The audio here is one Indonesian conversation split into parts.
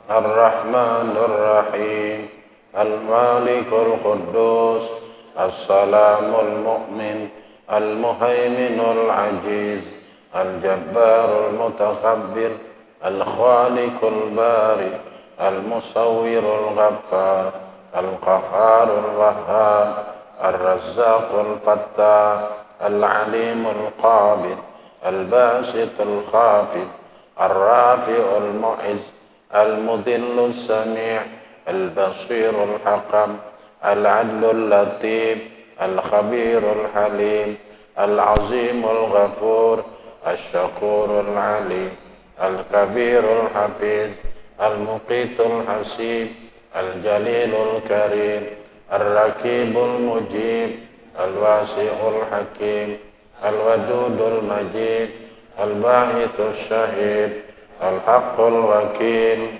الرحمن الرحيم المالك القدوس السلام المؤمن المهيمن العزيز الجبار المتكبر الخالق البارئ المصور الغفار القهار الوهاب الرزاق الفتاح العليم القابض الباسط الخافض الرافع المعز المذل السميع البصير الحكم العدل اللطيف الخبير الحليم العظيم الغفور الشكور العليم الكبير الحفيظ المقيت الحسيب الجليل الكريم الرقيب المجيب الواسع الحكيم الودود المجيد الباعث الشهيد الحق الوكيل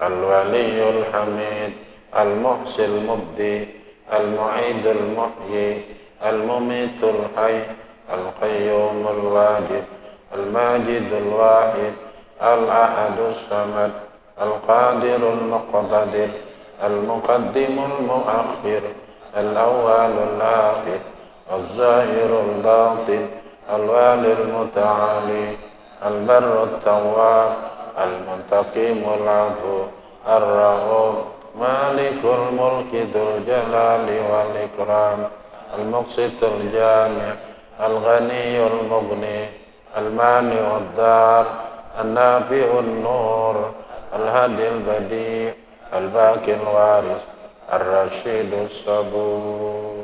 الولي الحميد المحصي المبدي المعيد المحيي المميت الحي القيوم الواجد الماجد الواحد الأحد الصمد القادر المقتدر المقدم المؤخر الأول الآخر الظاهر الباطن الوالي المتعالي البر التواب المنتقم العفو الرؤوف مالك الملك ذو الجلال والإكرام المقسط الجامع الغني المغني المانع الدار النافع النور الهادي البديع الباقي الوارث الرشيد الصبور.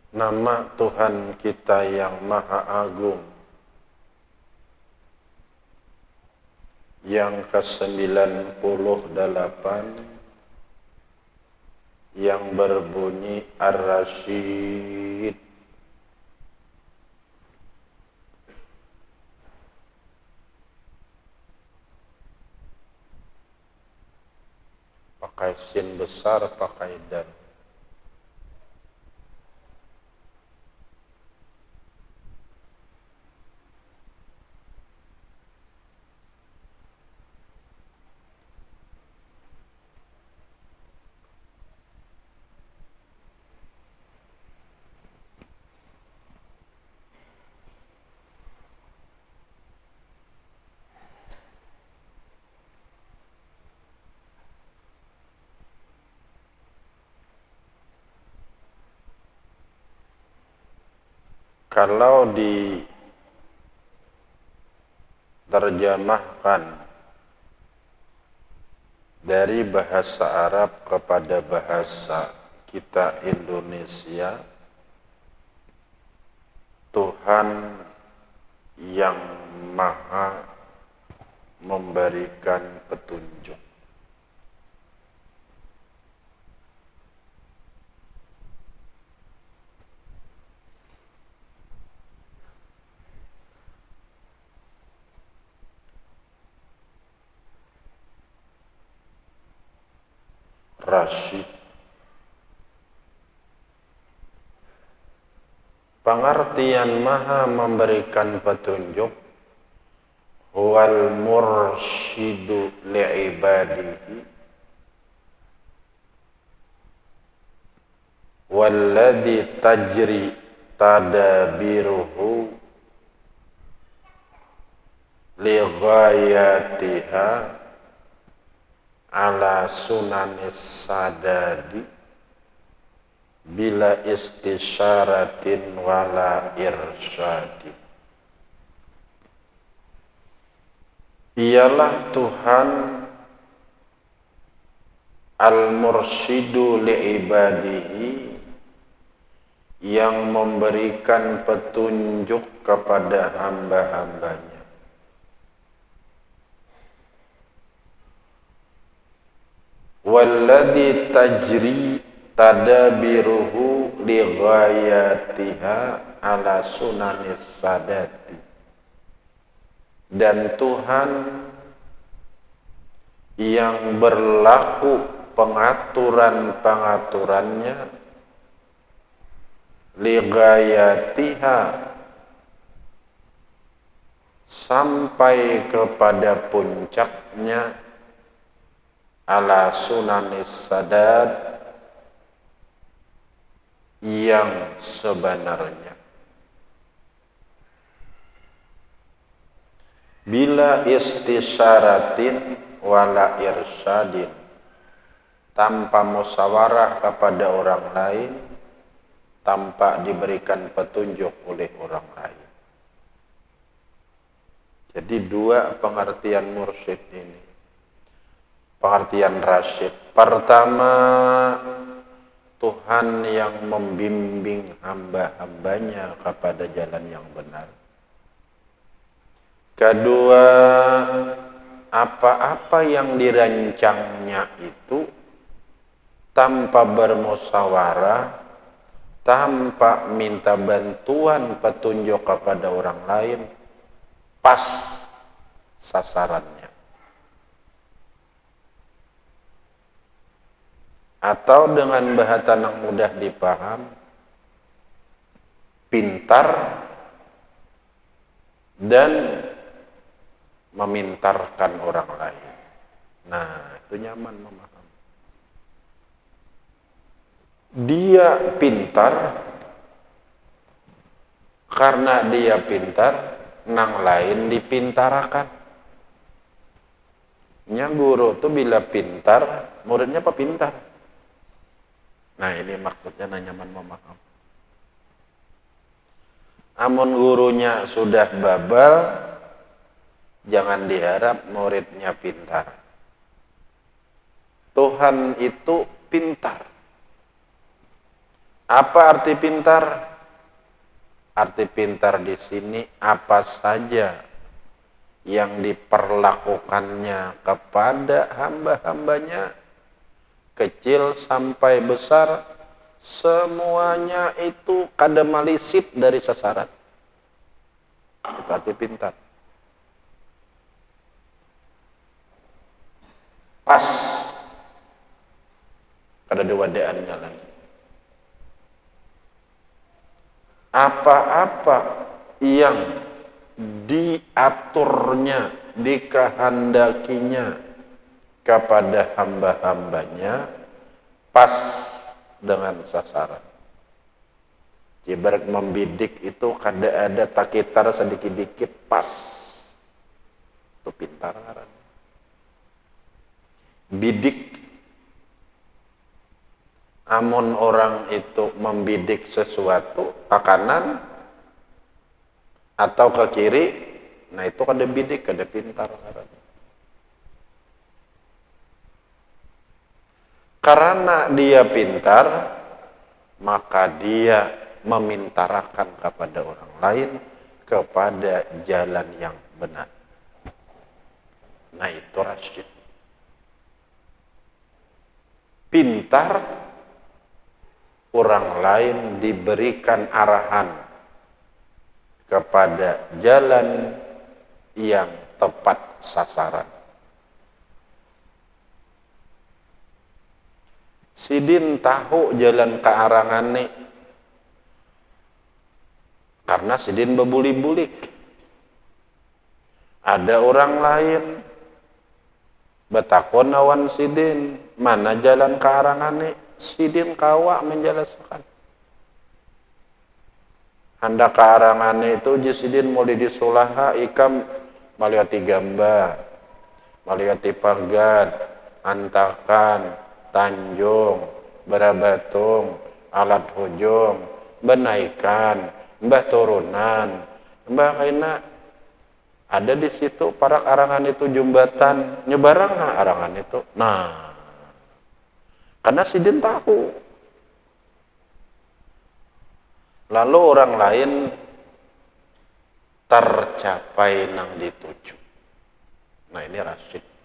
Nama Tuhan kita yang Maha Agung yang ke-98 yang berbunyi Ar-Rasyid. Pakai sin besar, pakai dal. Kalau diterjemahkan dari bahasa Arab kepada bahasa kita Indonesia, Tuhan yang Maha memberikan petunjuk. Rasyid. Pengertian Maha memberikan petunjuk, huwal mursyidu li'ibadihi walladhi tajri tadabiruhu lighayatiha ala sunanis sadadi bila istisyaratin wala irsyadi. Ialah Tuhan al-mursyidu li'ibadihi yang memberikan petunjuk kepada hamba-hambanya. Walladhi tajri tadabiruhu lighayatiha ala sunanis sadati. Dan Tuhan yang berlaku pengaturan-pengaturannya ligayatiha, sampai kepada puncaknya, ala sunanis sadad, yang sebenarnya. Bila istisyaratin wala irsyadin, tanpa musyawarah kepada orang lain, tanpa diberikan petunjuk oleh orang lain. Jadi dua pengertian mursyid ini. Pengertian rasyid. Pertama, Tuhan yang membimbing hamba-hambanya kepada jalan yang benar. Kedua, apa-apa yang dirancangnya itu tanpa bermusyawarah, tanpa minta bantuan petunjuk kepada orang lain, pas sasarannya. Atau dengan bahasa yang mudah dipaham, pintar dan memintarkan orang lain. Nah, itu nyaman memahami. Dia pintar, karena dia pintar, nang lain dipintarakan. Nya guru tuh bila pintar, muridnya apa pintar? Nah, ini maksudnya nyaman memahami. Amun gurunya sudah babal, jangan diharap muridnya pintar. Tuhan itu pintar. Apa arti pintar? Arti pintar di sini apa saja yang diperlakukannya kepada hamba-hambanya, kecil sampai besar, semuanya itu kada malisit dari sasaran. Itu arti pintar. Pas. Kada ada wadaannya lagi. Apa-apa yang diaturnya, dikehendakinya kepada hamba-hambanya, pas dengan sasaran. Ibarat membidik itu kada ada takitar sedikit-dikit, pas. Itu pintar. Bidik. Amun orang itu membidik sesuatu ke kanan atau ke kiri, nah itu kada bidik, kada pintar. Karena dia pintar, maka dia memintarakan kepada orang lain kepada jalan yang benar. Nah, itu rasyid. Pintar, orang lain diberikan arahan kepada jalan yang tepat sasaran. Sidin tahu jalan ke arangane karena sidin bebulik-bulik. Ada orang lain betakon awan sidin, mana jalan ke arangane, sidin kawa menjelaskan. Hendak ke arangane itu sidin mulai disulaha ikam maliati gamba, maliati pagad, antakan, Tanjung, Barabatung, Alat Hujung, Benaikan, Mbah Turunan, Mbah Kaina. Ada di situ para arangan itu jembatan, nyebarang arangan itu. Nah, karena sidin tahu. Lalu orang lain tercapai nang dituju. Nah, ini rasyid.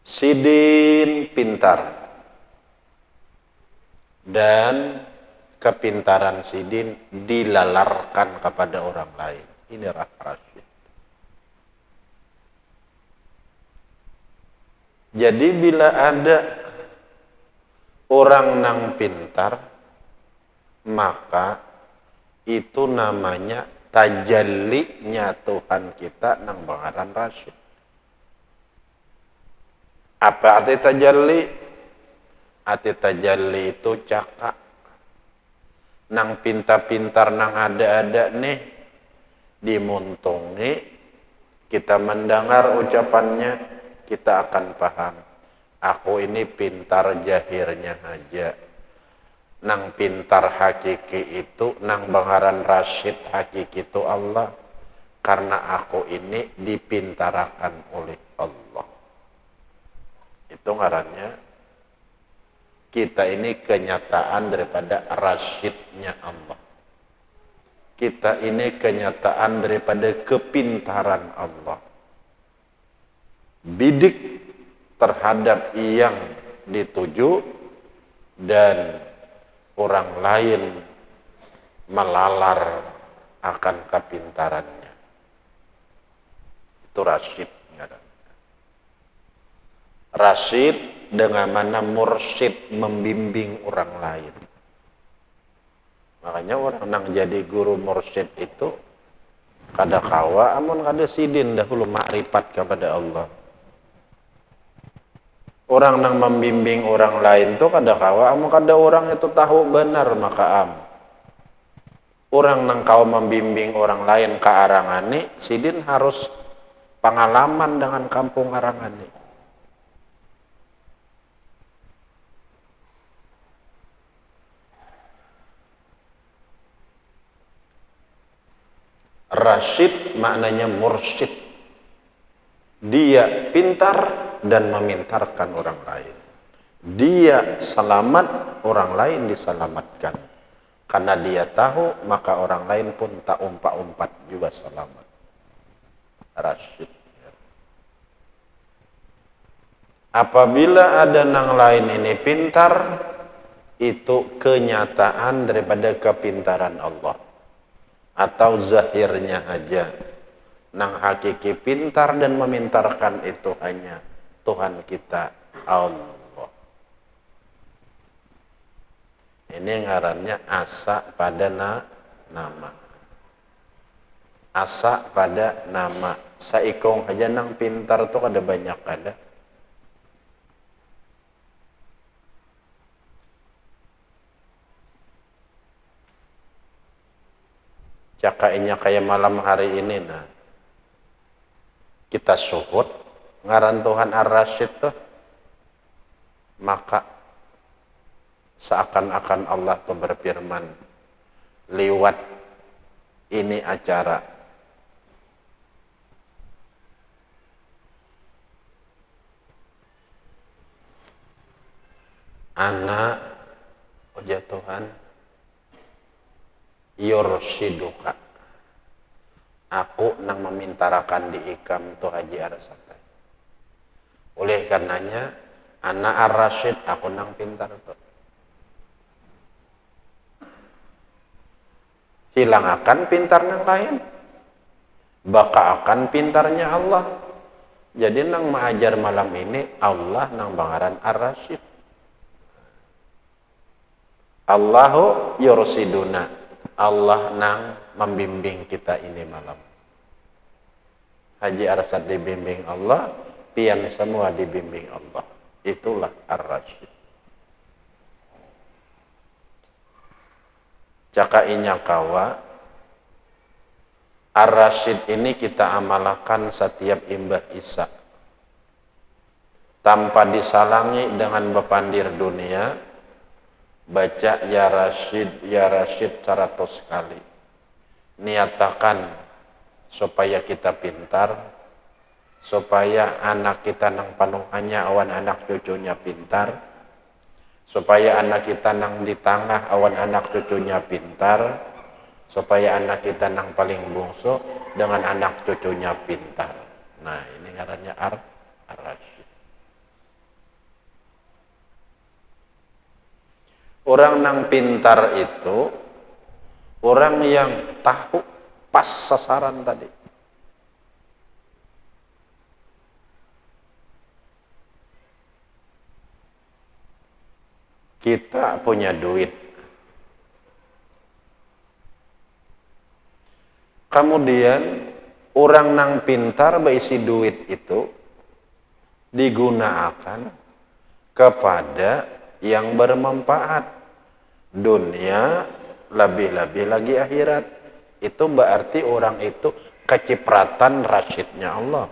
Sidin pintar, dan kepintaran sidin dilalarkan kepada orang lain. Ini rasyid. Jadi bila ada orang nang pintar, maka itu namanya tajallinya Tuhan kita nang bangaran rasyid. Apa arti tajalli? Arti tajalli itu cakap. Nang pintar-pintar nang ada-ada nih dimuntungi, kita mendengar ucapannya, kita akan paham. Aku ini pintar jahirnya aja. Nang pintar hakiki itu, nang bangaran rasyid hakiki itu Allah. Karena aku ini dipintarakan oleh Allah. Itu ngarannya kita ini kenyataan daripada rasyidnya Allah. Kita ini kenyataan daripada kepintaran Allah. Bidik terhadap yang dituju dan orang lain melalar akan kepintarannya. Itu rasyid. Rasyid dengan mana mursyid membimbing orang lain. Makanya orang nang jadi guru mursyid itu kada kawa amun kada sidin dahulu makrifat kepada Allah. Orang nang membimbing orang lain tu kada kawa amun kada orang itu tahu benar maka am. Orang nang kau membimbing orang lain ke arangani, sidin harus pengalaman dengan kampung arangani. Rasyid maknanya mursyid. Dia pintar dan memintarkan orang lain. Dia selamat, orang lain diselamatkan. Karena dia tahu, maka orang lain pun tak umpat-umpat juga selamat. Rasyid. Apabila ada nang lain ini pintar, itu kenyataan daripada kepintaran Allah. Atau zahirnya aja. Nang hakiki pintar dan memintarkan itu hanya Tuhan kita Allah. Ini ngarannya asa pada nama. Asa pada nama. Saikong aja nang pintar tuh ada banyak ada. Cakainya kayak malam hari ini nah. Kita syuhud ngaran Tuhan Ar-Rasyid tuh. Maka seakan-akan Allah tuh berfirman lewat ini acara. Anak ujar Tuhan yurshiduka, aku nang memintarakan di ikam tu haji arasatai. Oleh karenanya anak ar-rasyid aku nang pintar tu. Hilang akan pintar nang lain, baka akan pintarnya Allah. Jadi nang mengajar malam ini Allah nang bangaran ar-rasyid. Allahu yursiduna, Allah nang membimbing kita ini malam. Haji Arsad dibimbing Allah, pian semua dibimbing Allah. Itulah Ar-Rasyid. Cakainya kawa, Ar-Rasyid ini kita amalkan setiap imbah Isya. Tanpa disalangi dengan bepandir dunia, baca ya Rasyid 100 kali. Niatakan supaya kita pintar, supaya anak kita nang panungannya awan anak cucunya pintar, supaya anak kita nang di tengah awan anak cucunya pintar, supaya anak kita nang paling bungsu dengan anak cucunya pintar. Nah ini ngarannya Ar-Rasyid. Orang nang pintar itu orang yang tahu pas sasaran tadi. kita punya duit, kemudian orang nang pintar berisi duit itu digunakan kepada yang bermanfaat dunia, lebih-lebih lagi akhirat. Itu berarti orang itu kecipratan rasyidnya Allah.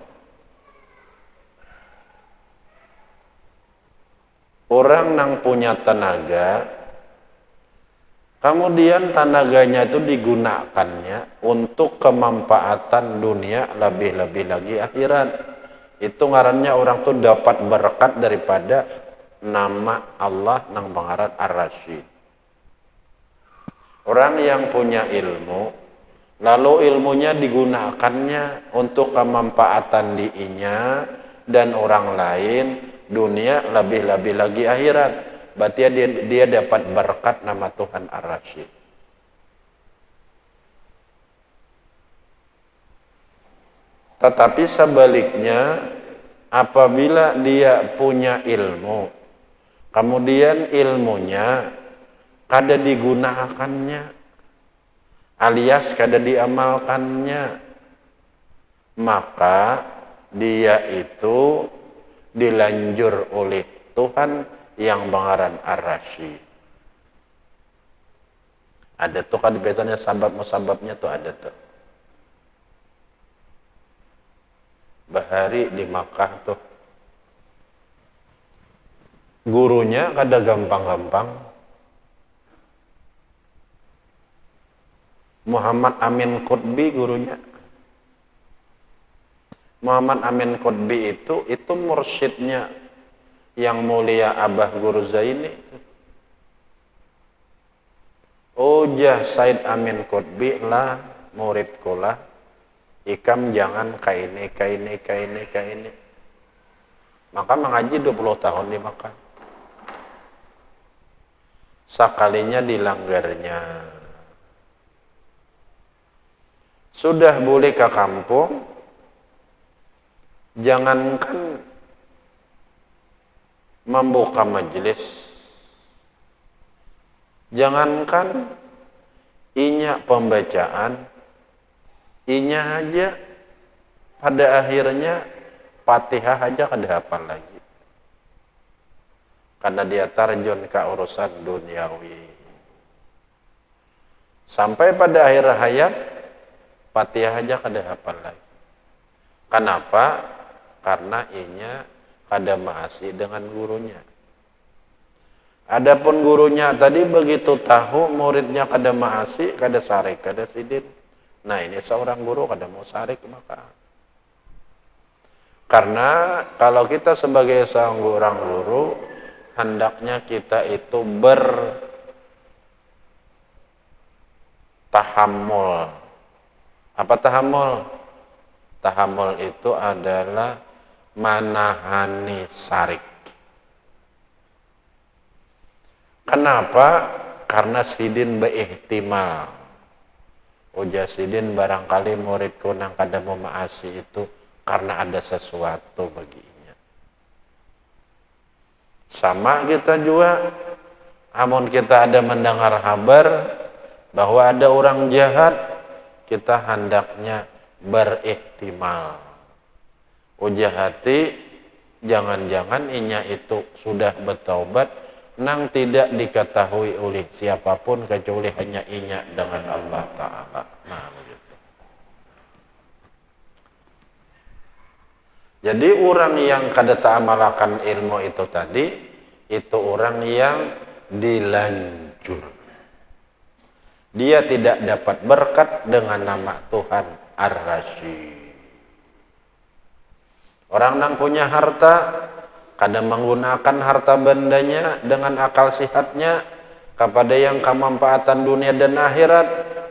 Orang nang punya tenaga, kemudian tenaganya itu digunakannya untuk kemanfaatan dunia, lebih-lebih lagi akhirat. Itu ngarannya orang tuh dapat berkat daripada nama Allah nang pangaran Ar-Rasyid. Orang yang punya ilmu, lalu ilmunya digunakannya untuk kemanfaatan dirinya dan orang lain, dunia, lebih-lebih lagi akhirat. Berarti dia dapat berkat nama Tuhan Ar-Rasyid. Tetapi sebaliknya, apabila dia punya ilmu, kemudian ilmunya kada digunakannya, alias kada diamalkannya, maka dia itu dilanjur oleh Tuhan yang pangaran Ar-Rasyid. Ada tuh kan biasanya sabab-musababnya tuh ada tuh. Bahari di Makkah tuh gurunya kada gampang-gampang. Muhammad Amin Qutbi gurunya. Muhammad Amin Qutbi itu mursyidnya yang mulia Abah Guru Zaini. Ujah Said Amin Qutbi lah muridku lah. Ikam jangan kaini. Maka mengaji 20 tahun di Makkah. Sekalinya dilanggarnya. Sudah boleh ke kampung, jangankan membuka majelis, jangankan inya pembacaan, inya aja pada akhirnya Fatihah aja kada hafal lagi. Karena dia terjun ke urusan duniawi. Sampai pada akhir hayat Fatihah aja kada hafal lagi. Kenapa? Karena inya kada maasi dengan gurunya. Adapun gurunya tadi begitu tahu muridnya kada maasi, kada sarik, kada sidin. Nah ini seorang guru kada mau sarik maka. Karena kalau kita sebagai seorang guru, hendaknya kita itu bertahammul. Apa tahammul? Tahammul itu adalah manahani sarik. Kenapa? Karena sidin beihtimal. Ujar sidin barangkali muridku nang kada mau maasi itu karena ada sesuatu baginya. Sama kita juga, amun kita ada mendengar kabar bahwa ada orang jahat, kita hendaknya berihtimal. Ujar hati, jangan-jangan inya itu sudah bertaubat, nang tidak diketahui oleh siapapun kecuali hanya inya dengan Allah Ta'ala. Nah, begitu. Jadi orang yang kada ta'amalakan ilmu itu tadi, itu orang yang dilanjur. Dia tidak dapat berkat dengan nama Tuhan Ar-Rasyid. Orang yang punya harta, kadang menggunakan harta bendanya dengan akal sihatnya kepada yang kemanfaatan dunia dan akhirat,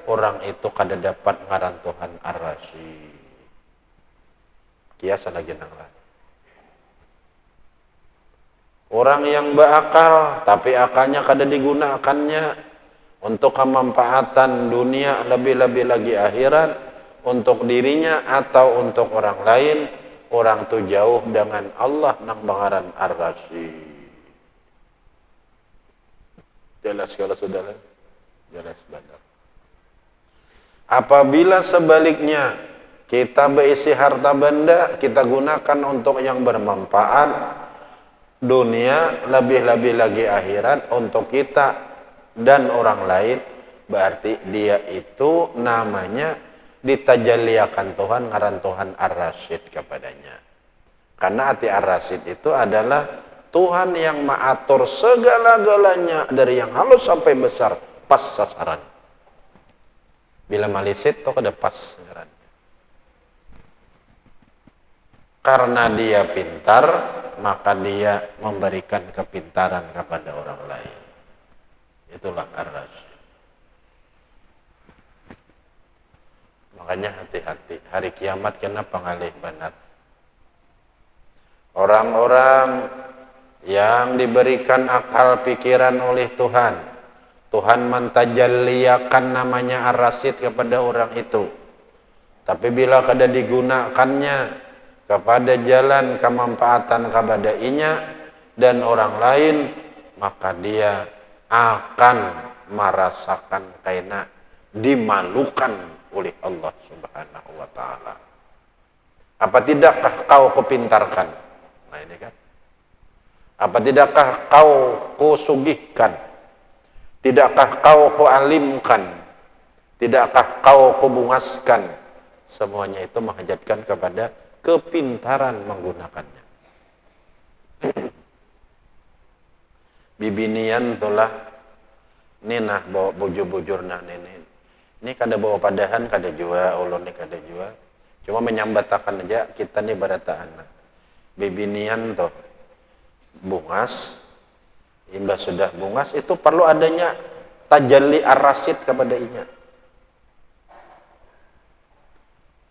orang itu kada dapat ngaran Tuhan Ar-Rasyid. Kiasa lagi nang lain. Orang yang berakal, tapi akalnya kada digunakannya untuk kemanfaatan dunia, lebih-lebih lagi akhirat, untuk dirinya atau untuk orang lain, orang itu jauh dengan Allah nang pangaran Ar-Rasyid. Jelas kalau saudara, jelas benar. Apabila sebaliknya kita berisi harta benda, kita gunakan untuk yang bermanfaat dunia, lebih-lebih lagi akhirat untuk kita dan orang lain, berarti dia itu namanya ditajaliakan Tuhan, ngaran Tuhan Ar-Rasyid kepadanya. Karena arti Ar-Rasyid itu adalah Tuhan yang mengatur segala-galanya dari yang halus sampai besar pas sasaran. Bila malisit itu kada pas sasaran. Karena dia pintar, maka dia memberikan kepintaran kepada orang lain. Itulah Ar-Rasyid. Makanya hati-hati, hari kiamat kenapa ngalih benar? Orang-orang yang diberikan akal pikiran oleh Tuhan, Tuhan mentajalliakan namanya Ar-Rasyid kepada orang itu. Tapi bila kada digunakannya kepada jalan kemanfaatan kepada inya dan orang lain, maka dia akan merasakan kaina dimalukan oleh Allah Subhanahu wa taala. Apa tidakkah kau kepintarkan? Nah ini kan. Apa tidakkah kau kusugihkan? Tidakkah kau kualimkan? Tidakkah kau kubungaskan? Semuanya itu menghajatkan kepada kepintaran menggunakannya. Bibinian tulah ninah bawa bujur-bujur nah nenek. Ini kada bawa padahan, kada jua, ulun ini kada jua. Cuma menyambatakan aja kita nih barataan. Bibinian tuh bungas, imbas sudah bungas itu perlu adanya tajalli Ar-Rasyid kepada inya.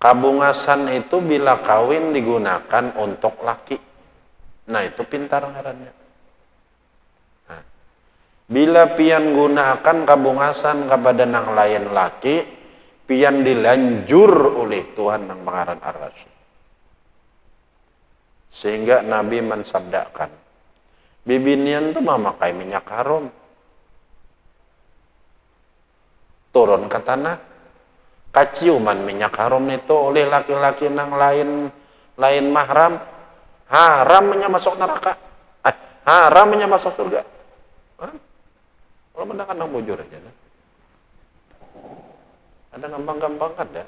Kabungasan itu bila kawin digunakan untuk laki. Nah itu pintar ngarannya. Nah, bila pian gunakan kabungasan kepada nang lain laki, pian dilanjur oleh Tuhan nang pangaran Ar-Rasyid. Sehingga Nabi mensabdakan, bibinian itu memakai minyak harum, turun ke tanah, kaciuman minyak harum itu oleh laki-laki nang lain mahram, haramnya masuk neraka, haramnya masuk surga. Kalau mendakan nang bujur aja, nah. Ada gampang-gampang ada.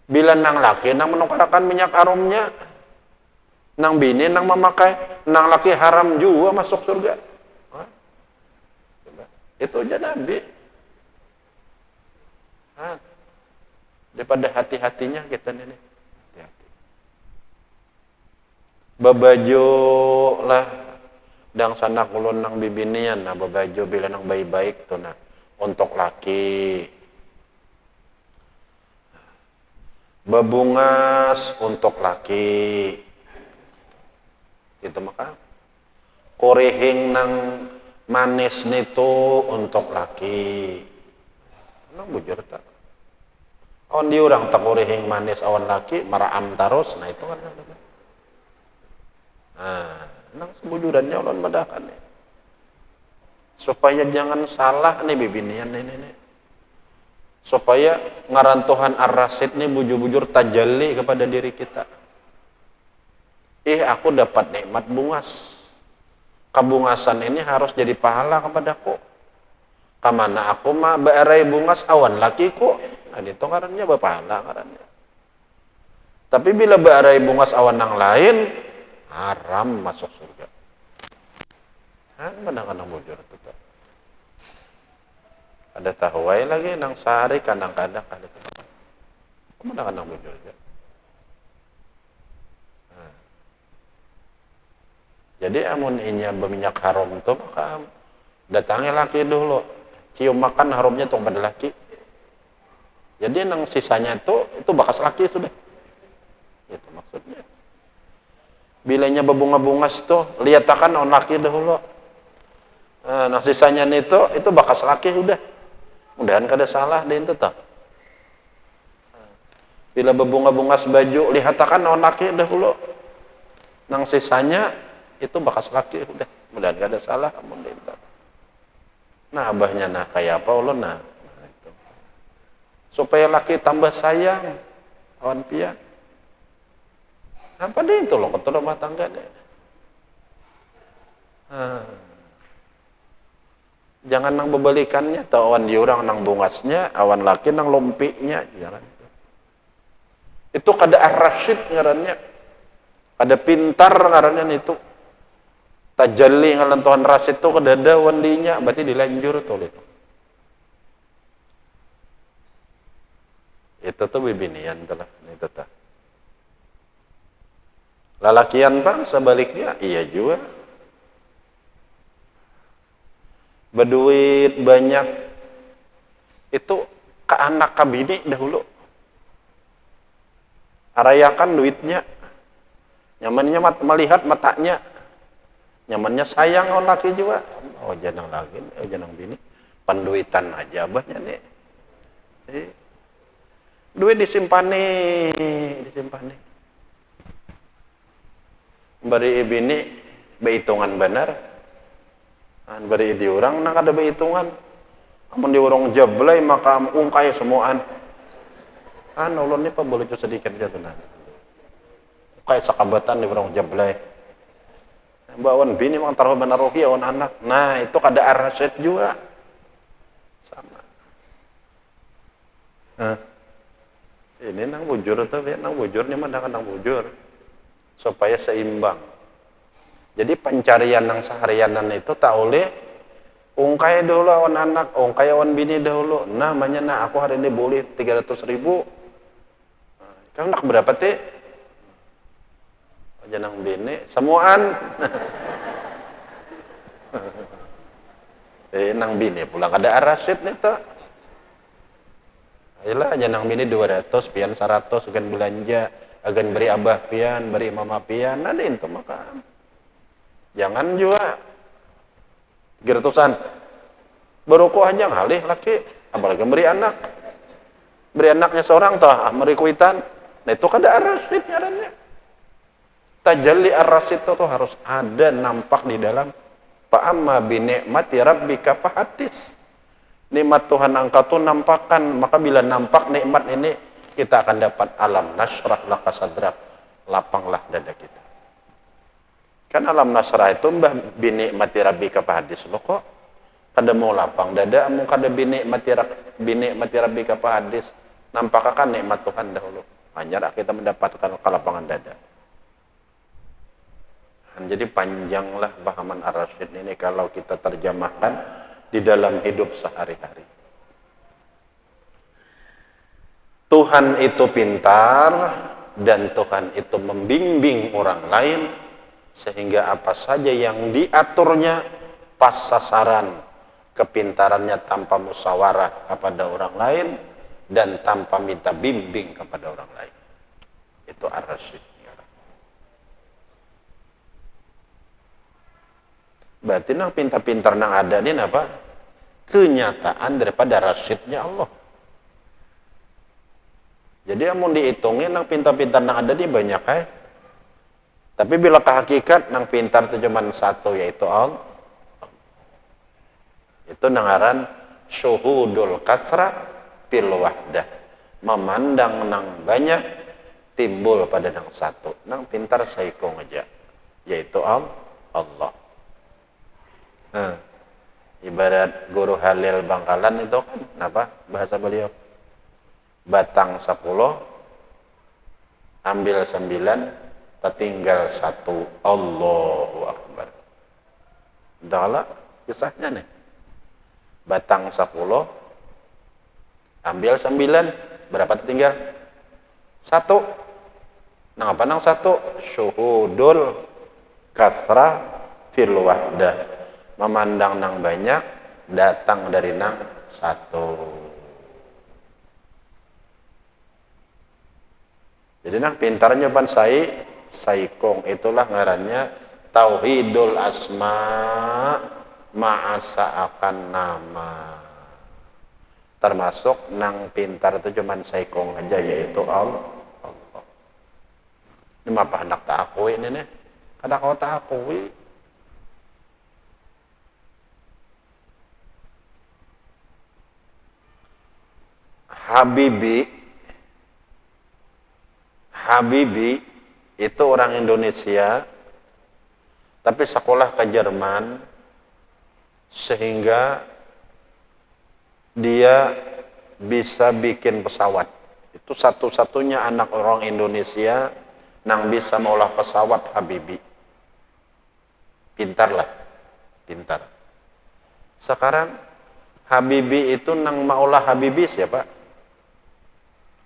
Bila nang laki nang menukarkan minyak harumnya, nang bini nang memakai, nang laki haram juga masuk surga. Itu aja Nabi. Daripada hati-hatinya kita ini. Hati-hati. Babaju lah dang sanak ulun nang bibinian, nah babaju bila nang baik-baik tuh nah untuk laki. Bebungas untuk laki. Itu maka korehing nang manis nitu untuk laki. Nang bujur tak. On di orang tak korehing manis awan laki maraam terus, nah itu kan. Nah, nang sebujurannya ulun madakan nih. Supaya jangan salah nih bibinian ini. Supaya ngaran Tuhan Ar-Rasyid nih bujur-bujur tajalli kepada diri kita. Aku dapat nikmat bungas. Kabungasan ini harus jadi pahala kepadaku. Kamana aku mah beerai bungas awan lakiku. Nah itu ngarannya berpahala ngarannya. Tapi bila beerai bungas awan yang lain, haram masuk surga. Kadang-kadang bujur itu. Ada tahuai lagi nang sehari kadang-kadang ada tempat. Kadang-kadang bujur aja. Nah. Jadi amun inya berminyak harum tuh maka datangi laki dulu. Cium makan harumnya tuh pada laki. Jadi nang sisanya itu bakas laki sudah. Itu maksudnya. Bilanya berbunga-bungas tuh liatakan on laki dahulu. Nah sisanya itu bakas laki sudah. Mudahan kada salah deh itu tak. Bila berbunga-bungas baju, lihatakan on laki dahulu. Nang sisanya itu bakas laki udah. mudah gak ada salah amun dinta. Nah abahnya nah kayak apa ulun nah itu. Supaya laki tambah sayang awan pian. Apa deh itu loh ketua rumah tangga deh. Jangan nang bebalikannya, atau awan diurang nang bungasnya, awan laki nang lompiknya, jangan. Itu kada ar-rasyid ngarannya, kada pintar ngarannya itu. Tajalli ngaran Tuhan Rasyid itu kada ada wandinya, berarti dilanjur tuh itu. Itu tuh bibinian tuh lah, itu tuh. Lalakian bang sebaliknya, iya juga. Berduit banyak itu ke anak ke bini dahulu. Arayakan duitnya, nyamannya melihat matanya, nyamannya sayang orang laki juga. Oh janang lagi, janang bini, penduitan aja abahnya nih. Duit disimpan. Bari bini behitungan benar. Bari di orang nak ada behitungan. Amun di orang jablay maka ungkai semuaan. Ulun ni pa boleh sedikit jatuh nah. Ungkai sakabatan di orang jablay. Bawan bini mang taruh benar roki awan anak. Nah itu kada araset juga. Sama. Ini nang bujur tuh, nang bujurnya mah nang bujur. Supaya seimbang. Jadi pencarian yang seharianan itu tak oleh ungkai dulu awan anak, ungkai awan bini dahulu. Namanya nah aku hari ini boleh 300.000. Kamu nak berapa teh? Janang bini semuaan. Nang bini pulang ada arasid nih tak. Ayolah janang bini 200 pian 100 akan belanja, akan beri abah pian, beri mama pian, ada itu makan. Jangan juga 300-an. Baru kok hanya halih laki, apalagi beri anak. Beri anaknya seorang tah, beri kuitan. Nah itu kada arasid ngarannya. Tajalli ar-rasid itu harus ada nampak di dalam fa'amma bi ni'mati rabbika fahadits. Nikmat Tuhan engkau tuh nampakkan, maka bila nampak nikmat ini kita akan dapat alam nasrah laka sadrak, lapanglah dada kita. Kan alam nasrah itu mbah bi ni'mati rabbika fahadits lo kok kada mau lapang dada, mau kada bi ni'mati rabbika fahadits, nampakkan nikmat Tuhan dahulu. Hanya kita mendapatkan kelapangan dada. Jadi panjanglah pahaman ar-rasyid ini kalau kita terjemahkan di dalam hidup sehari-hari. Tuhan itu pintar dan Tuhan itu membimbing orang lain sehingga apa saja yang diaturnya pas sasaran, kepintarannya tanpa musyawarah kepada orang lain dan tanpa minta bimbing kepada orang lain. Itu ar-rasyid. Berarti nang pintar-pintar nang ada ini apa? Kenyataan daripada rasyidnya Allah. Jadi amun dihitungin nang pintar-pintar nang ada ini banyak Tapi bila ke hakikat nang pintar itu cuma satu, yaitu Allah. Itu nangaran syuhudul kasra fil wahdah. Memandang nang banyak timbul pada nang satu. Nang pintar saiko aja, yaitu Allah. Ibarat guru Halil Bangkalan itu kan apa bahasa beliau, batang 10 ambil 9 tertinggal 1, Allahu Akbar. Itulah kisahnya nih, batang 10 ambil 9, berapa tertinggal? 1. Nang apa nang 1? Syuhudul kasrah fil wahdah. Memandang nang banyak datang dari nang satu. Jadi nang pintarnya pan saikong itulah ngarannya tauhidul asma ma'asa akan nama. Termasuk nang pintar itu cuman saikong aja, yaitu Allah. Ini apa hendak tak akui ini nih? Kada kau tak akui. Habibi itu orang Indonesia tapi sekolah ke Jerman sehingga dia bisa bikin pesawat. Itu satu-satunya anak orang Indonesia yang bisa mengolah pesawat. Habibi pintar lah, pintar. Sekarang Habibi itu nang maulah Habibi siapa?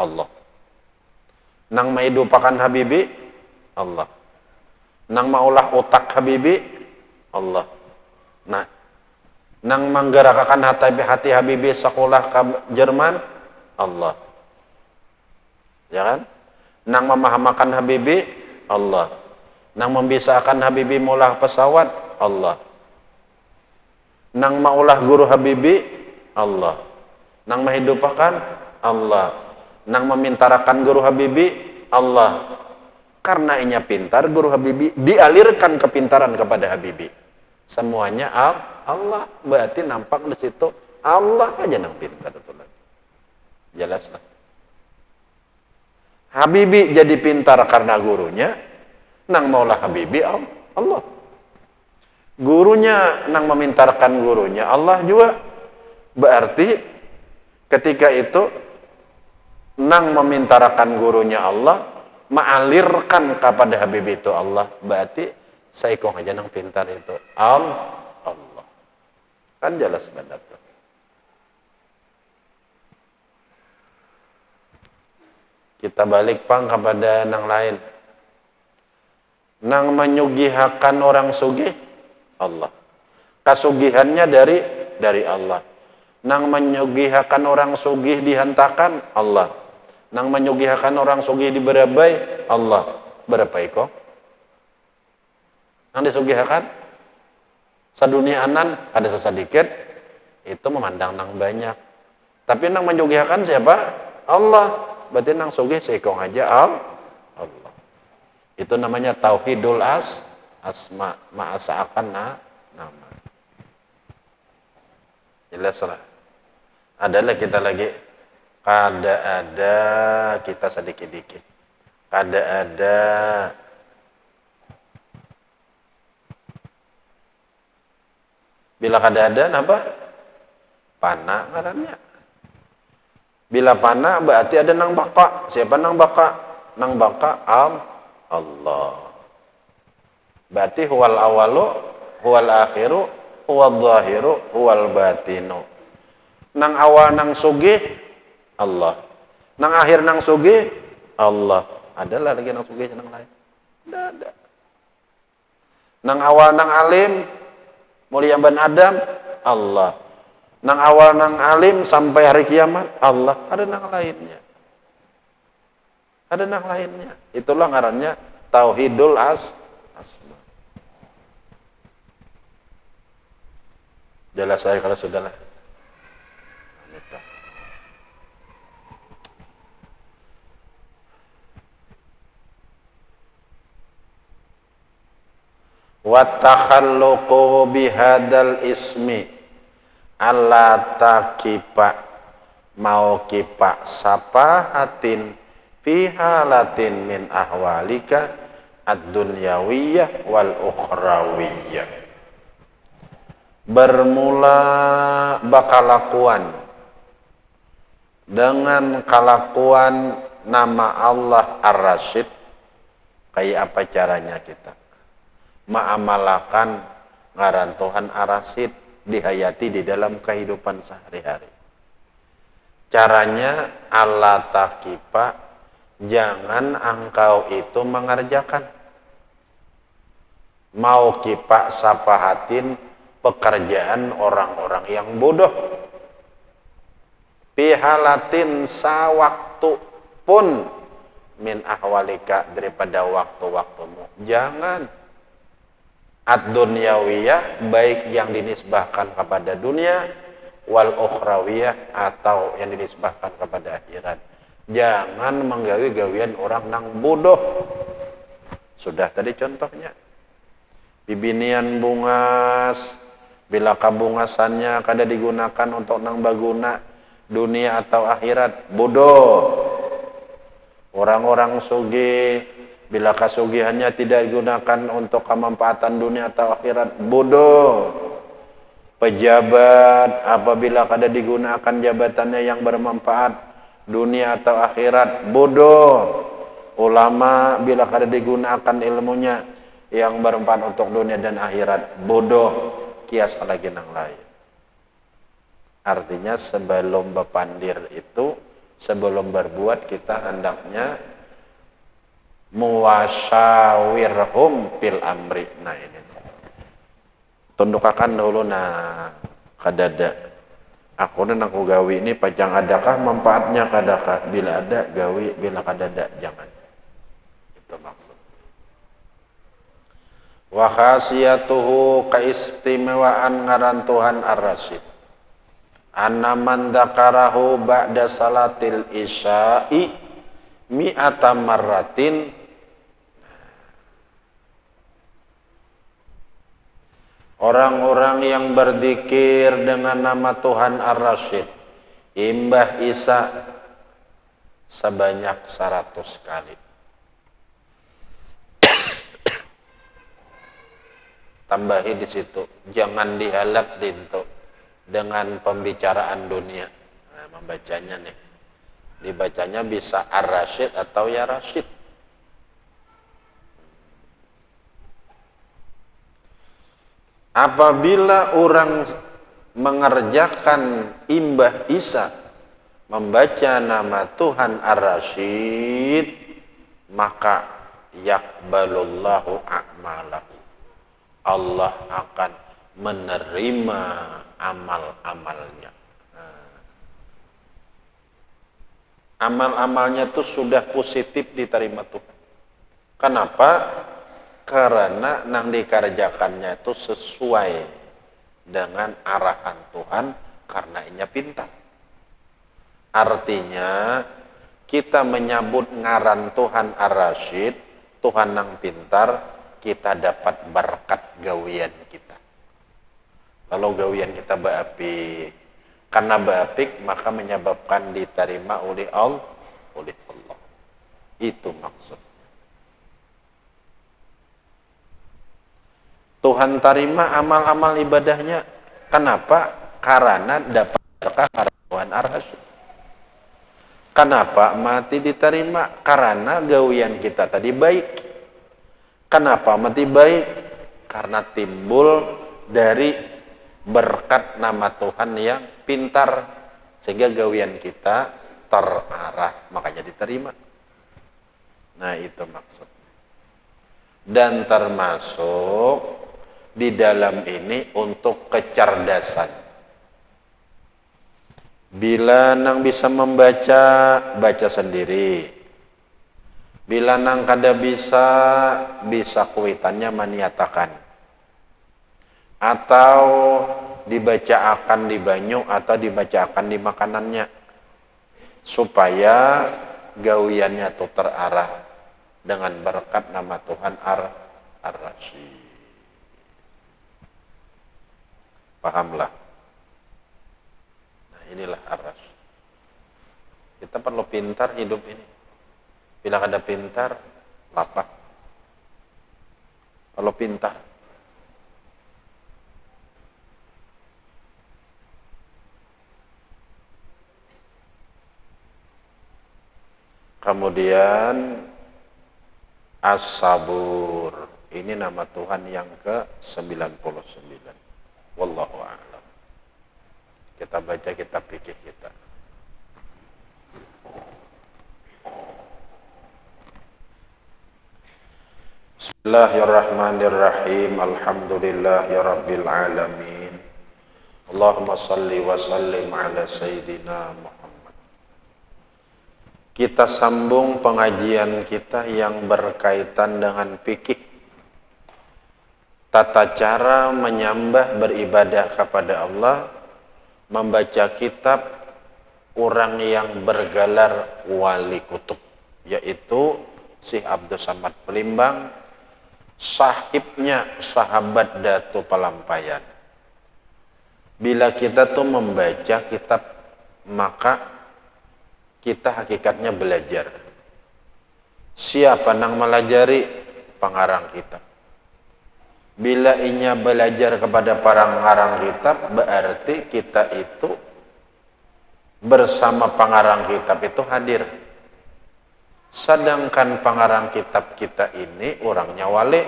Allah. Nang menghidupakan Habibi Allah. Nang maulah otak Habibi Allah. Nah, nang menggerakkan hati Habibi sekolah ke Jerman Allah. Ya kan? Nang memahamakan Habibi Allah. Nang membisahkan Habibi maulah pesawat Allah. Nang maulah guru Habibi Allah. Nang menghidupakan Allah. Nang memintarakan guru Habibi Allah. Karena inya pintar, guru Habibi dialirkan kepintaran kepada Habibi. Semuanya Allah. Berarti nampak di situ Allah aja nang pintar itu lagi. Jelas lah. Habibi jadi pintar karena gurunya, nang maulah Habibi Allah. Gurunya nang memintarkan gurunya Allah juga. Berarti ketika itu nang memintarakan gurunya Allah, mengalirkan kepada Habibi itu Allah. Berarti saya kong aja nang pintar itu Allah. Kan jelas benar tuh. Kita balik pang kepada nang lain. Nang menyugihakan orang sugih Allah. Kasugihannya dari Allah. Nang menyugihakan orang sugih dihantakan Allah. Nang menyugihakan orang sugih diberabai Allah. Berapa iko? Nang disugihakan sadunia anan ada sesedikit itu memandang nang banyak. Tapi nang menyugihakan siapa? Allah. Berarti nang sugih seikong aja Allah. Itu namanya tauhidul asma, ma'asa'akan nama. Jelas lah. Adalah kita lagi kada ada kita sedikit-dikit. Kada ada bila kada ada apa? Pana ngarannya. Bila pana berarti ada nang baka. Siapa nang baka? Nang baka Allah. Berarti huwal awalu, huwal akhiru, huwal zahiru, huwal batinu. Nang awal nang sugih Allah. Nang akhir nang sugih Allah. Adalah lagi nang sugih nang lain? Tidak ada. Nang awal nang alim, mulia ban Adam Allah. Nang awal nang alim sampai hari kiamat Allah. Ada nang lainnya. Ada nang lainnya. Itulah ngarannya tauhidul asma. Jelas saya kalau sudahlah. Wa takhalluqu bihadal ismi alla takipa mau kipa sapahatin fi halatin min ahwalika ad-dunyawiyah wal ukhrawiyah. Bermula bakalakuan dengan kalakuan nama Allah Ar-Rasyid. Kayak apa caranya kita mengamalkan ngaran Tuhan Ar-Rasyid dihayati di dalam kehidupan sehari-hari. Caranya Allah takipa, jangan engkau itu mengerjakan. Mau kipa sapahatin pekerjaan orang-orang yang bodoh. Pihalatin sawaktu pun min ahwalika daripada waktu-waktumu. Jangan. Ad-dunyawiyah baik yang dinisbahkan kepada dunia wal ukhrawiyah atau yang dinisbahkan kepada akhirat. Jangan menggawi-gawian orang nang bodoh. Sudah tadi contohnya. Bibinian bungas bila kabungasannya kada digunakan untuk nang baguna dunia atau akhirat? Bodoh. Orang-orang sugih, bila kasugihannya tidak digunakan untuk kemanfaatan dunia atau akhirat, bodoh. Pejabat apabila kada digunakan jabatannya yang bermanfaat dunia atau akhirat, bodoh. Ulama bila kada digunakan ilmunya yang bermanfaat untuk dunia dan akhirat, bodoh. Kias lagi nang lain. Artinya sebelum bepandir itu, sebelum berbuat kita hendaknya muwasyawirhum fil amri. Nah ini tundukakan dulu kadada aku dan aku gawi ini pajang adakah manfaatnya kadakah, bila ada gawi, bila kadada jangan. Itu maksud. Wa khasiyatuhu kaistimewaan ngaran Tuhan Ar-Rasyid anna man dzakarahu ba'da salatil isya'i mi'ata marratin. Orang-orang yang berzikir dengan nama Tuhan Ar-Rasyid Imbah Isa sebanyak 100 kali. Tambahi di situ, jangan dihalat dinto dengan pembicaraan dunia. Nah, membacanya nih, dibacanya bisa Ar-Rasyid atau Ya Rasyid. Apabila orang mengerjakan Imbah Isa membaca nama Tuhan Ar-Rasyid, maka yakbalullahu a'malahu, Allah akan menerima amal-amalnya. Amal-amalnya itu sudah positif diterima Tuhan. Kenapa? Karena nang dikerjakannya itu sesuai dengan arahan Tuhan, karena inya pintar. Artinya kita menyambut ngaran Tuhan Ar-Rasyid, Tuhan nang pintar, kita dapat berkat gawian kita. Lalu gawian kita baapik, karena baapik maka menyebabkan diterima oleh Allah. Itu maksud. Tuhan terima amal-amal ibadahnya. Kenapa? Karena dapat berkah karena Tuhan Ar-Rasyid. Kenapa mati diterima? Karena gawian kita tadi baik. Kenapa mati baik? Karena timbul dari berkat nama Tuhan yang pintar, sehingga gawian kita terarah, makanya diterima. Nah itu maksud. Dan termasuk di dalam ini untuk kecerdasan. Bila nang bisa membaca, baca sendiri. Bila nang kada bisa kuitannya maniatakan. Atau dibaca akan di banyu atau dibaca akan di makanannya. Supaya gawiannya itu terarah dengan berkat nama Tuhan Ar-Rasyid. Pahamlah. Nah inilah Ar-Rasyid. Kita perlu pintar hidup ini. Bila ada pintar, lapar. Kalau pintar. Kemudian As-Sabur. Ini nama Tuhan yang ke-99. Wallahu a'lam. Kita baca kitab fikih kita. Bismillahirrahmanirrahim. Alhamdulillahirabbil alamin. Allahumma shalli wa sallim ala sayyidina Muhammad. Kita sambung pengajian kita yang berkaitan dengan fikih. Tata cara menyembah beribadah kepada Allah, membaca kitab orang yang bergelar wali kutub, yaitu Syekh Abdul Samad Pelimbang, sahibnya sahabat Datu Palampayan. Bila kita tuh membaca kitab maka kita hakikatnya belajar. Siapa nang melajari? Pengarang kitab. Bila inya belajar kepada pengarang kitab, berarti kita itu bersama pengarang kitab itu hadir. Sedangkan pengarang kitab kita ini orangnya wali.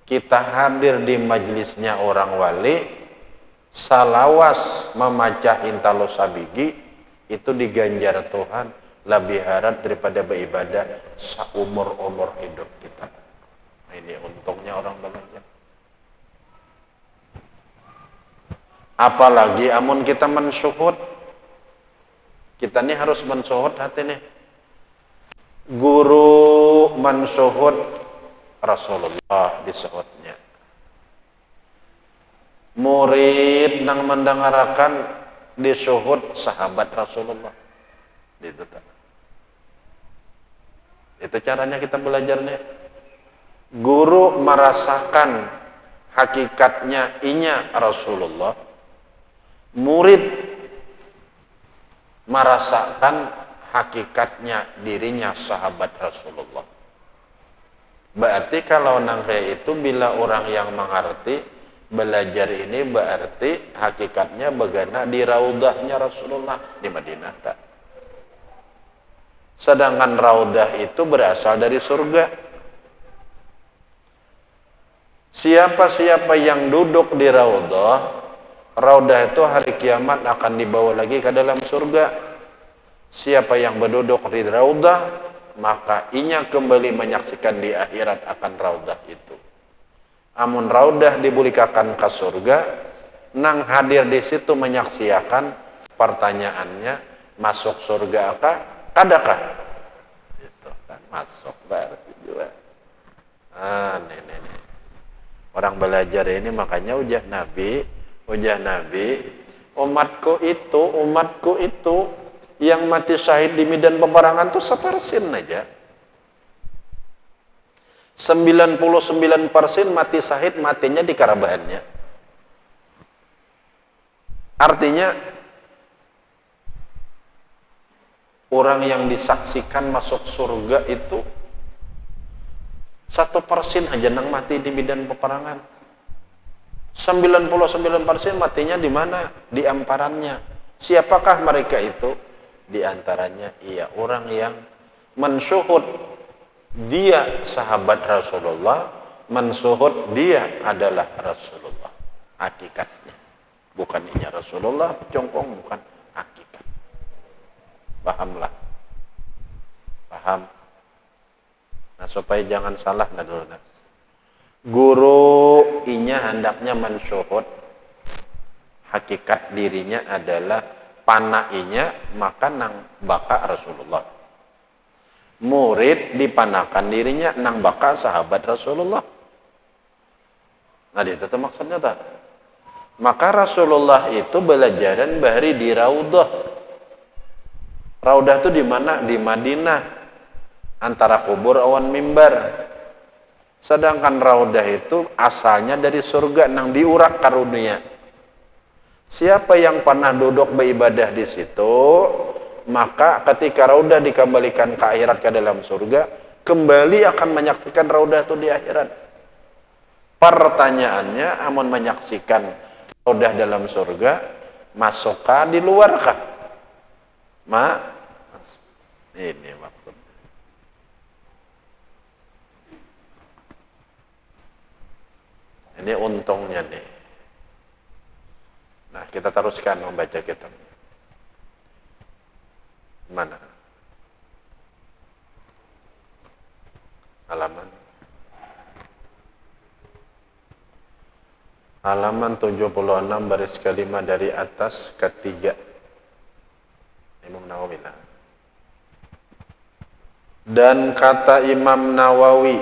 Kita hadir di majelisnya orang wali, salawas memacah intalo sabigi, itu diganjar Tuhan lebih harat daripada beribadah seumur-umur hidup kita. Nah, ini untungnya orang belajar. Apalagi amun kita mensuhud, kita ini harus mensuhud hati nih. Guru mensuhud Rasulullah disuhudnya. Murid nang mendengarkan disuhud sahabat Rasulullah. Itu caranya kita belajarnya. Guru merasakan hakikatnya inya Rasulullah. Murid merasakan hakikatnya dirinya sahabat Rasulullah. Berarti kalau nang kayak itu, bila orang yang mengerti belajar ini, berarti hakikatnya bagaimana di raudahnya Rasulullah di Madinah tak. Sedangkan raudah itu berasal dari surga. Siapa-siapa yang duduk di raudah itu hari kiamat akan dibawa lagi ke dalam surga. Siapa yang berduduk di raudah, maka inya kembali menyaksikan di akhirat akan raudah itu. Amun raudah dibulikakan ke surga, nang hadir di situ menyaksikan, pertanyaannya, masuk surga kah? Kadakah? Itu kan masuk berarti juga. Nih. Orang belajar ini makanya ujah Nabi, umatku itu yang mati syahid di medan peperangan tuh 1% aja. 99% mati syahid, matinya di karabahannya. Artinya orang yang disaksikan masuk surga itu 1% aja nang mati di medan peperangan. 99% matinya di mana? Di amparannya. Siapakah mereka itu? Di antaranya ia orang yang mensyuhud dia sahabat Rasulullah, mensyuhud dia adalah Rasulullah. Hakikatnya. Bukan inya Rasulullah, congkong, bukan hakikat. Pahamlah. Paham? Nah, supaya jangan salah nah dulu. Guru inya hendaknya mensyuhud hakikat dirinya adalah panainya maka nang baka Rasulullah. Murid dipanakan dirinya nang baka sahabat Rasulullah. Nah, itu tuh maksudnya tak. Maka Rasulullah itu belajaran bahari di Raudah. Raudah itu di mana? Di Madinah, antara kubur awan mimbar. Sedangkan Raudah itu asalnya dari surga nang diurak karunia. Siapa yang pernah duduk beribadah di situ, maka ketika raudah dikembalikan ke akhirat ke dalam surga, kembali akan menyaksikan raudah itu di akhirat. Pertanyaannya, amun menyaksikan raudah dalam surga, masukkah di luarkah? Ini maksudnya. Ini untungnya nih. Nah, kita teruskan membaca kitab. Mana? Halaman 76 baris kelima dari atas ketiga. Imam Nawawi. Dan kata Imam Nawawi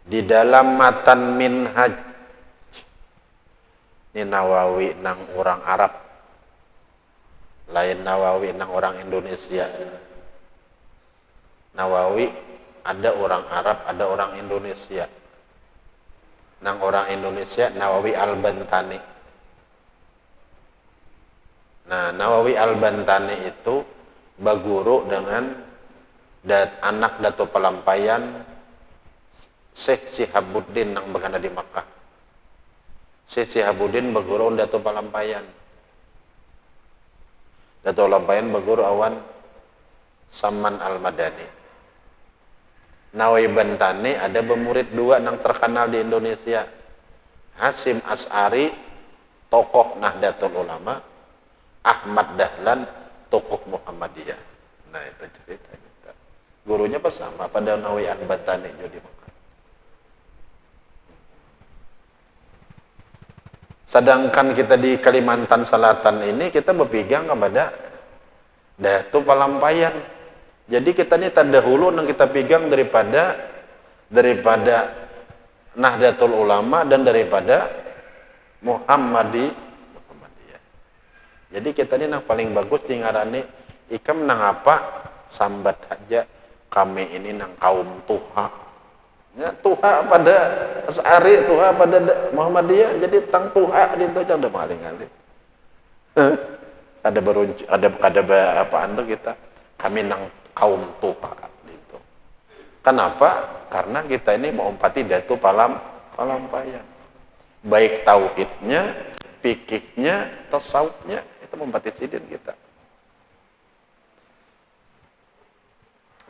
di dalam matan Minhaj. Ini Nawawi nang orang Arab, lain Nawawi nang orang Indonesia. Nawawi ada orang Arab, ada orang Indonesia. Nang orang Indonesia Nawawi Al-Bantani. Nah, Nawawi Al-Bantani itu baguru dengan anak Dato Palampayan Syekh Sihabuddin yang berada di Makkah. Syekh Sihabuddin baguru Dato Palampayan. Dato Palampayan baguru awan Saman Al-Madani. Nawawi Bantani ada bermurid dua yang terkenal di Indonesia. Hasim As'ari, tokoh Nahdlatul Ulama, Ahmad Dahlan, tokoh Muhammadiyah. Nah, itu ceritanya. Gurunya pas sama pada Nawawi Al-Bantani jadi Makkah. Sedangkan kita di Kalimantan Selatan ini kita berpegang kepada Dato Palampayan. Jadi kita ini terdahulu yang kita pegang daripada Nahdlatul Ulama dan daripada Muhammadiyah. Jadi kita ini yang paling bagus di ngarani ikam nang apa sambat aja kami ini nang kaum Tuha. Ya, Tuha pada As'ari, Tuha pada Muhammadiyah, jadi tang Tuha itu aja udah paling kali. ada apaan tuh kita? Kami nang kaum Tuha gitu. Kenapa? Karena kita ini mau umpati Dato Palampayan. Baik tauhidnya, fikihnya, tasawufnya itu umpati sidin kita.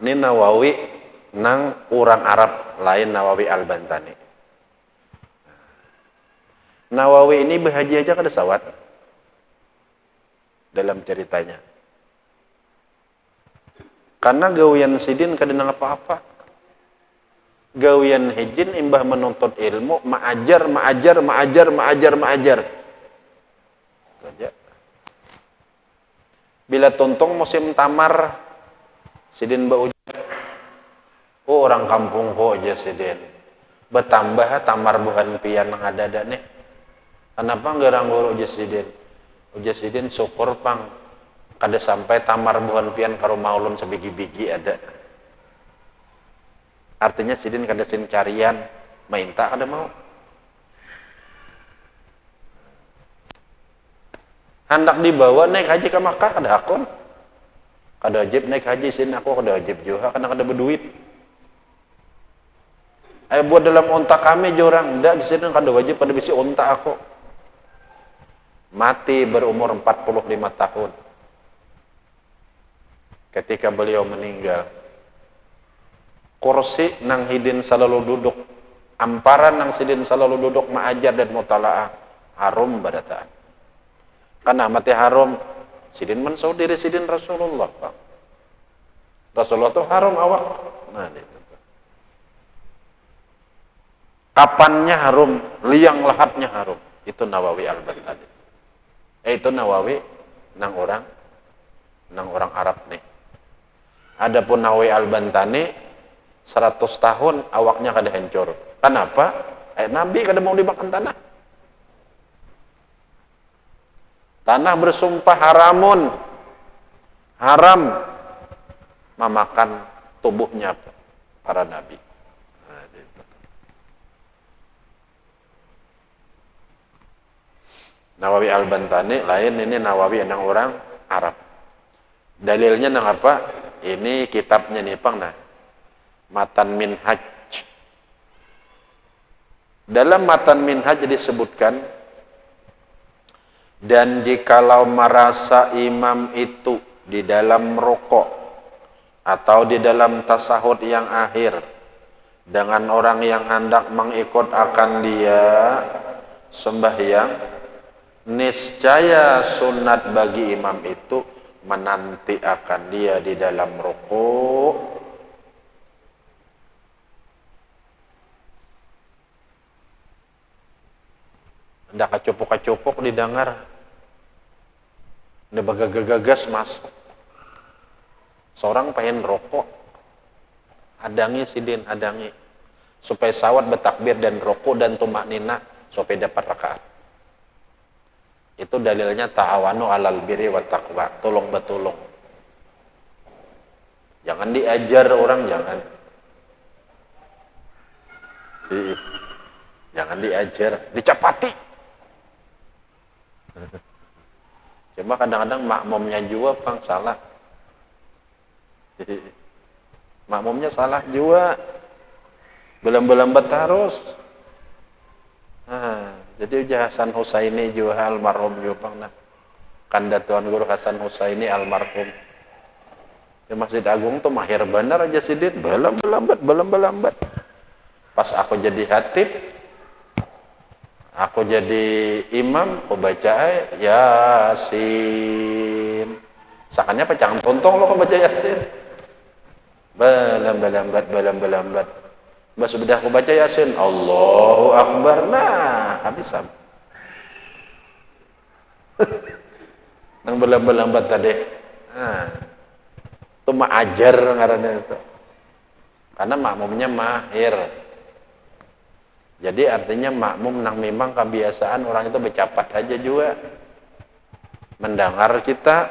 Ini Nawawi nang orang Arab lain Nawawi Al-Bantani. Nawawi ini berhaji aja kada sawat dalam ceritanya. Karena gawian sidin kada nang apa-apa. Gawian hijin imbah menuntut ilmu, maajar. Saja. Bila tuntung musim tamar, sidin bauja. Oh, orang kampung kok aja sidin. Bertambah tamar bukan pian yang ada nih. Kenapa enggak rangguru uja sidin? Uja sidin syukur pang kada sampai tamar bukan pian karo maulun sebigi-bigi ada. Artinya sidin kada sin carian, minta kada mau. Hendak dibawa naik haji ke Makkah kada akon. Kada wajib naik haji sin aku kada wajib juga karena kada berduit. Ayo buat dalam unta kami jorang, ndak di sini kada wajib pada bisi unta aku. Mati berumur 45 tahun. Ketika beliau meninggal, kursi nang hidin selalu duduk, amparan nang sidin selalu duduk ma'ajar dan mutalaah harum badataan. Karena mati harum, sidin mensau diri sidin Rasulullah, Pak. Rasulullah itu harum awak. Nah, itu. Kapannya harum, liang lahatnya harum. Itu Nawawi Al-Bantani. Itu Nawawi nang orang Arab nih. Adapun Nawawi Al-Bantani 100 tahun awaknya kada hancur. Kenapa? Nabi kada mau dimakan tanah. Tanah bersumpah haram memakan tubuhnya para nabi. Nah, itu. Nawawi Al-Bantani lain, ini Nawawi yang orang Arab. Dalilnya nang apa? Ini kitabnya nih pang nah. Matan Minhaj. Dalam Matan Minhaj disebutkan, dan jikalau merasa imam itu di dalam rukuk atau di dalam tasahud yang akhir dengan orang yang hendak mengikut akan dia sembahyang, niscaya sunat bagi imam itu menanti akan dia di dalam rukuk ndak kacupuk-kacupuk didengar, ndak bagagas masuk. Seorang pengen rokok, hadangi sidin, hadangi supaya sawat bertakbir dan rokok dan tumak nina supaya dapat rakaat. Itu dalilnya ta'awanu alal birri wa taqwa, tolong betulung. Jangan diajar orang, jangan diajar, dicapati. Cuma kadang-kadang makmumnya juga pang salah. Makmumnya salah juga. Belum-belum terus. Jadi Hasan Husaini juga almarhum juga pang nah. Kanda Tuan Guru Hasan Husaini almarhum. Di Masjid Agung tuh mahir benar aja sidin. Belum lambat. Pas aku jadi khatib, aku jadi imam, aku baca Yasin. Sakannya pecahan tontong lo kau baca Yasin. Belum lambat. Bas sudah aku baca Yasin, Allahu Akbar. Nah, habis sam. Nang belum lambat tadi. Nah, itu ma'ajar ngarannya itu. Karena makmumnya mahir. Jadi artinya makmum nang memang kebiasaan orang itu bercapat aja juga. Mendengar kita,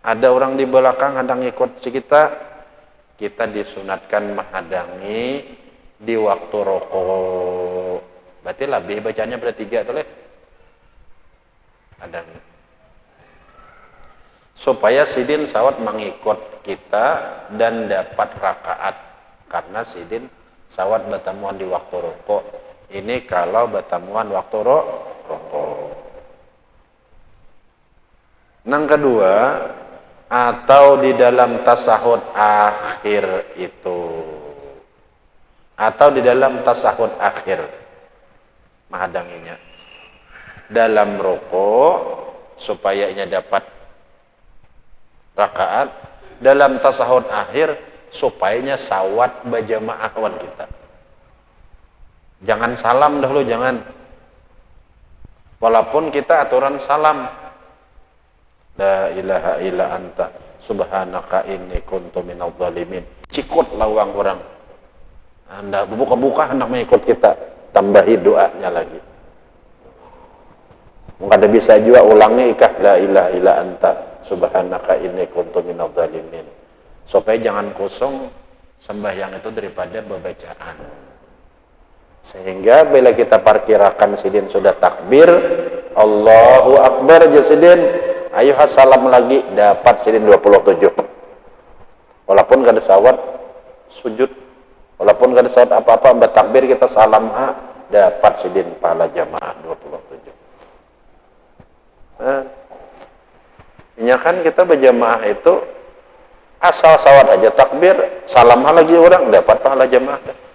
ada orang di belakang hadang ikut kita disunatkan menghadangi di waktu rokok. Berarti lebih bacanya bertiga tuh leh. Hadangi. Supaya sidin sawat mengikut kita dan dapat rakaat. Karena sidin sawat bertemuan di waktu rokok. Ini kalau bertemuan waktu rokok. Yang kedua, atau di dalam tasahud akhir itu. Atau di dalam tasahud akhir. Menghadanginya. Dalam rokok, supaya ini dapat rakaat. Dalam tasahud akhir, supaya sawat berjamaah wan kita. Jangan salam dahulu, jangan. Walaupun kita aturan salam. La ilaha illa anta subhanaka inni kuntu minadh dhalimin. Cikut lawang orang. Anda buka-buka hendak mengikut kita, tambahi doanya lagi. Mungkin ada bisa juga ulangi ikah la ilaha illa anta subhanaka inni kuntu minadh dhalimin. Supaya jangan kosong sembahyang itu daripada bacaan. Sehingga bila kita parkirakan sidin sudah takbir, Allahu Akbar aja sidin, ayo salam lagi, dapat sidin 27. Walaupun kada sawat sujud, walaupun kada sawat apa-apa, bertakbir kita salam dapat sidin pahala jamaah 27. Ini kan kita berjamaah itu asal sawat aja takbir, salam lagi orang dapat pahala jamaah.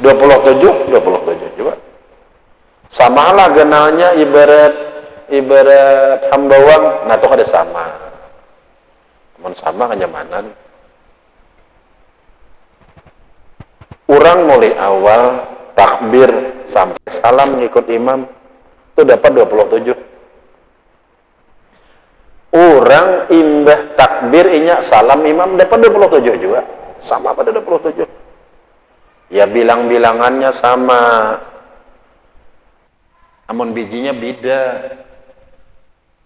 27 juga. Samalah genalnya ibarat hambawang, nah itu ada sama. Namun sama kenyamanan. Orang mulai awal takbir sampai salam ngikut imam itu dapat 27. Orang imbah takbir inyak salam imam dapat 27 juga. Sama pada 27. Ya bilang-bilangannya sama. Namun bijinya beda.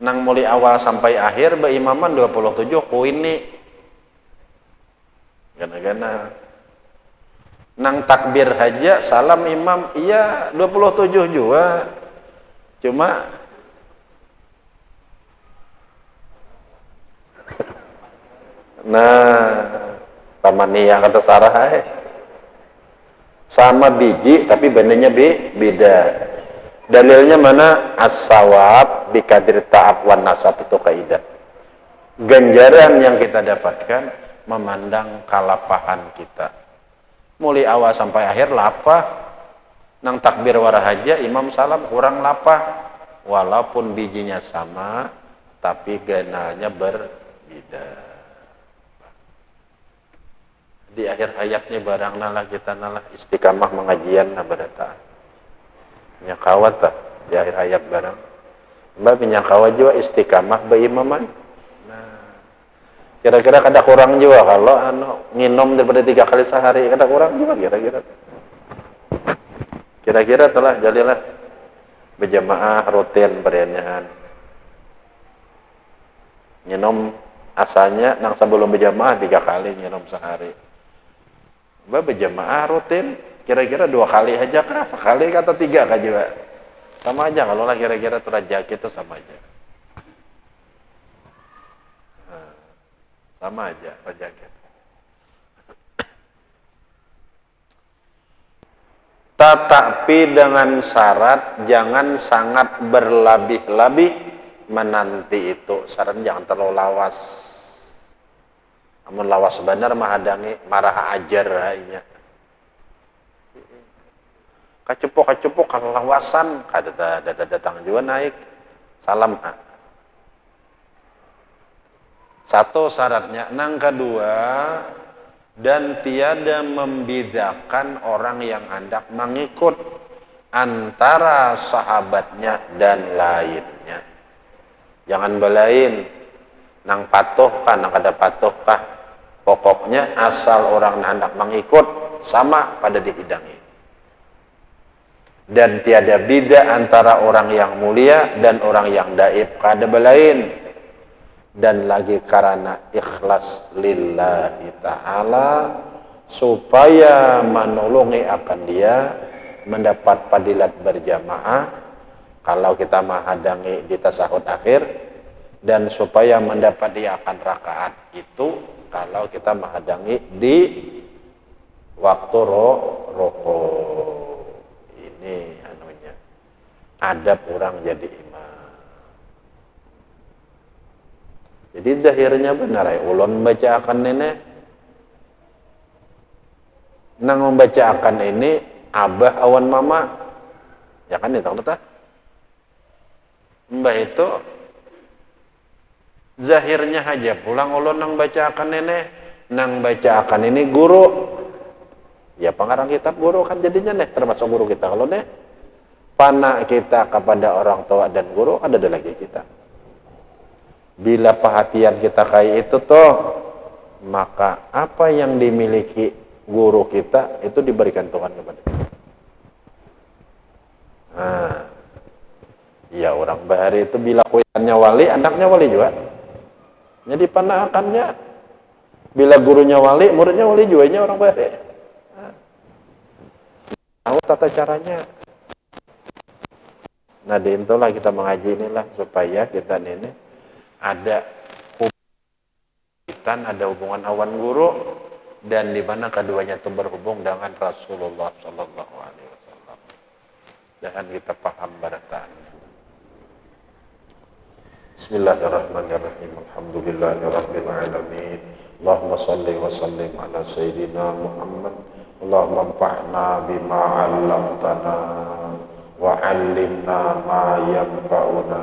Nang mulai awal sampai akhir berimaman 27 ku ini. Gana-gana. Nang takbir haja salam imam iya 27 juga. Cuma Ramania kata Sarah sama biji tapi benarnya beda. Dalilnya mana? As-sawab bikadir ta'ab wan nasab, itu kaidah. Ganjaran yang kita dapatkan memandang kalapahan kita. Mulai awal sampai akhir lapah. Nang takbir warahaja imam salam kurang lapah. Walaupun bijinya sama tapi ganalnya berbeda. Di akhir hayatnya barang nalah kita nalah istiqamah mengajian berata nyakawat tak di akhir hayat barang mbak nyakawat juga istiqamah berimaman. Nah kira-kira kada kurang juga kalau nginom daripada 3 kali sehari, kada kurang juga kira-kira telah jadilah berjamaah rutin berianyahan nginom asalnya nang sebelum berjamaah 3 kali nginom sehari. Berjamaah rutin, kira-kira 2 kali aja kah? Sekali kata 3 kah juga? Sama aja kalau lah kira-kira tuh rajaki itu sama aja. Sama aja rajaki. Tetapi dengan syarat jangan sangat berlebih-lebih menanti itu. Syarat jangan terlalu lawas. Amun lawas benar mahadangi marah ajar hanya. Kacupuk kalau lawasan kada datang juga naik. Salam. Satu syaratnya, nang kedua, dan tiada membedakan orang yang hendak mengikut antara sahabatnya dan lainnya. Jangan belain nang patuh kah, nang kada patuh kah. Pokoknya asal orang hendak mengikut sama pada dihidangi. Dan tiada beda antara orang yang mulia dan orang yang daib, kada belain. Dan lagi karena ikhlas lillahi ta'ala supaya menolongi akan dia mendapat fadilat berjamaah kalau kita menghadangi di tasahud akhir, dan supaya mendapat dia akan rakaat itu kalau kita menghadangi di waktu rokok. Ini anunya adab orang jadi imam. Jadi zahirnya benar ya, ulun membaca akan nenek nang membaca akan ini abah awan mama ya kan itu tak mbah itu zahirnya aja pulang ulun nang baca akan nenek nang baca akan ini guru ya pengarang kitab guru kan jadinya nih termasuk guru kita. Kalau nih panah kita kepada orang tua dan guru ada lagi kita. Bila perhatian kita kayak itu toh, maka apa yang dimiliki guru kita itu diberikan Tuhan kepada kita. Nah, ya orang bahari itu bila kuyannya wali, anaknya wali juga. Jadi panakannya bila gurunya wali, muridnya wali juga nya orang bahari. Nah, tahu tata caranya. Nah, di itulah kita mengaji inilah supaya kita ini ada hubungan, ada hubungan awan guru, dan di mana keduanya itu berhubung dengan Rasulullah Sallallahu Alaihi Wasallam. Dan kita paham baratannya. Bismillahirrahmanirrahim. Alhamdulillahirabbil alamin. Allahumma shalli wa sallim ala sayyidina Muhammad. Allahumma anfa'na bima 'allamtana wa 'allimna ma yanfa'una.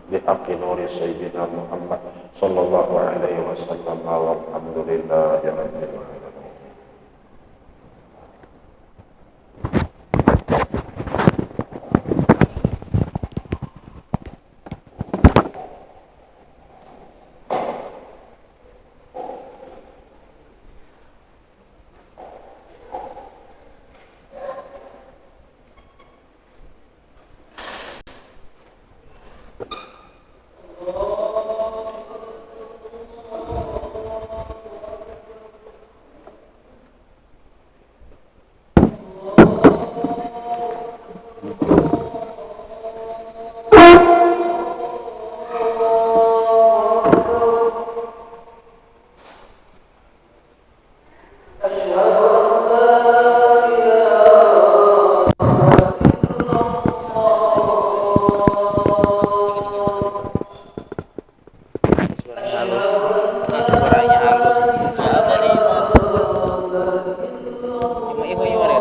Bihaqqi nuri sayyidina Muhammad sallallahu alaihi wasallam walhamdulillahi rabbil alamin. Cuma iho